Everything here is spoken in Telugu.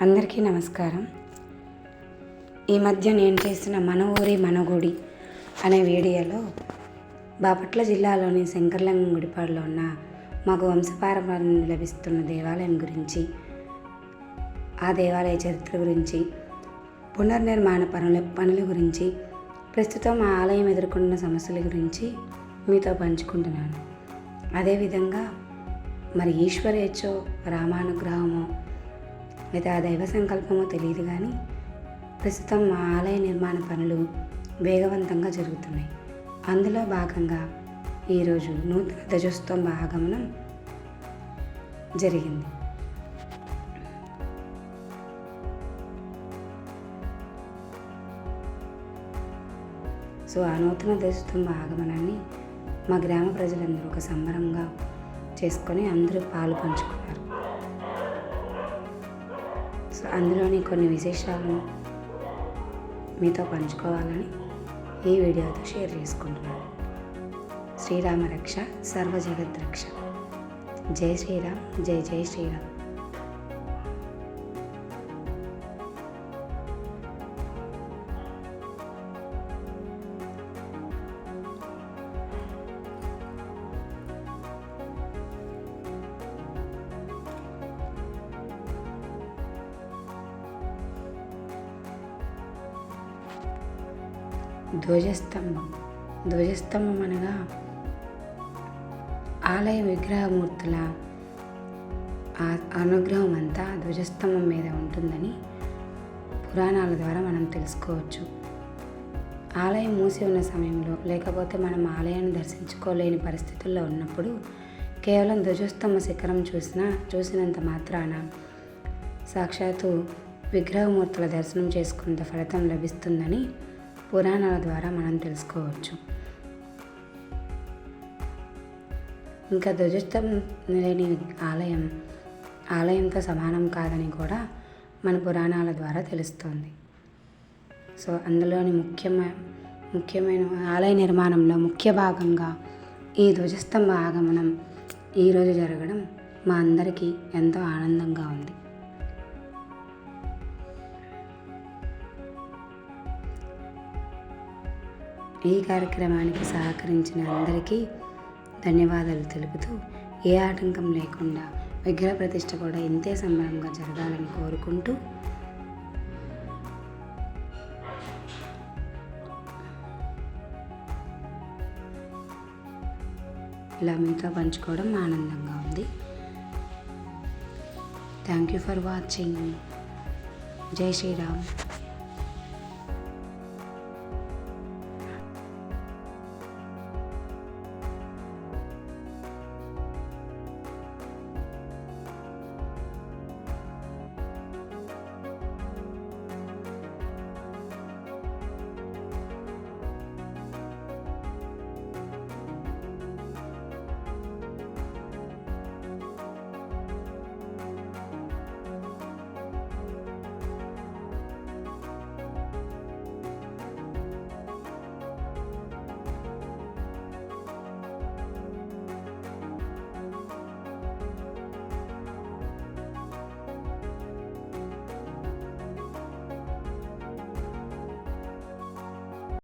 అందరికీ నమస్కారం. ఈ మధ్య నేను చేసిన మన ఊరి మన గుడి అనే వీడియోలో బాపట్ల జిల్లాలోని శంకరలింగం గుడిపాడులో ఉన్న మాకు వంశపారంపర్యం లభిస్తున్న దేవాలయం గురించి, ఆ దేవాలయ చరిత్ర గురించి, పునర్నిర్మాణ పనుల గురించి, ప్రస్తుతం ఆ ఆలయం ఎదుర్కొన్న సమస్యల గురించి మీతో పంచుకుంటున్నాను. అదేవిధంగా మరి ఈశ్వరేచ్ఛో రామానుగ్రహమో లేదా ఆ దైవ సంకల్పమో తెలియదు, కానీ ప్రస్తుతం మా ఆలయ నిర్మాణ పనులు వేగవంతంగా జరుగుతున్నాయి. అందులో భాగంగా ఈరోజు నూతన ధ్వజస్తంభ ఆగమనం జరిగింది. ఆ నూతన ధ్వజస్తంభ ఆగమనాన్ని మా గ్రామ ప్రజలందరూ ఒక సంబరంగా చేసుకొని అందరూ పాలు పంచుకున్నారు. అందులోని కొన్ని విశేషాలను మీతో పంచుకోవాలని ఈ వీడియోతో షేర్ చేసుకుంటున్నాను. శ్రీరామ రక్ష సర్వ జగత్ రక్ష. జై శ్రీరామ్, జై జై శ్రీరామ్. ధ్వజస్తంభం అనగా ఆలయ విగ్రహమూర్తుల అనుగ్రహం అంతా ధ్వజస్తంభం మీద ఉంటుందని పురాణాల ద్వారా మనం తెలుసుకోవచ్చు. ఆలయం మూసి ఉన్న సమయంలో, లేకపోతే మనం ఆలయాన్ని దర్శించుకోలేని పరిస్థితుల్లో ఉన్నప్పుడు కేవలం ధ్వజస్తంభ శిఖరం చూసినంత మాత్రాన సాక్షాత్తు విగ్రహమూర్తుల దర్శనం చేసుకున్నంత ఫలితం లభిస్తుందని పురాణాల ద్వారా మనం తెలుసుకోవచ్చు. ఇంకా ధ్వజస్తంభం లేని ఆలయంతో సమానం కాదని కూడా మన పురాణాల ద్వారా తెలుస్తోంది. అందులోని ముఖ్యమైన ఆలయ నిర్మాణంలో ముఖ్య భాగంగా ఈ ధ్వజస్తంభ ఆగమనం ఈరోజు జరగడం మా అందరికీ ఎంతో ఆనందంగా ఉంది. ఈ కార్యక్రమానికి సహకరించిన అందరికీ ధన్యవాదాలు తెలుపుతూ, ఏ ఆటంకం లేకుండా విగ్రహ ప్రతిష్ఠ కూడా ఇంతే సంబరంగా జరగాలని కోరుకుంటూ ఇలా మీతో పంచుకోవడం ఆనందంగా ఉంది. Thank you for watching. జై శ్రీరామ్.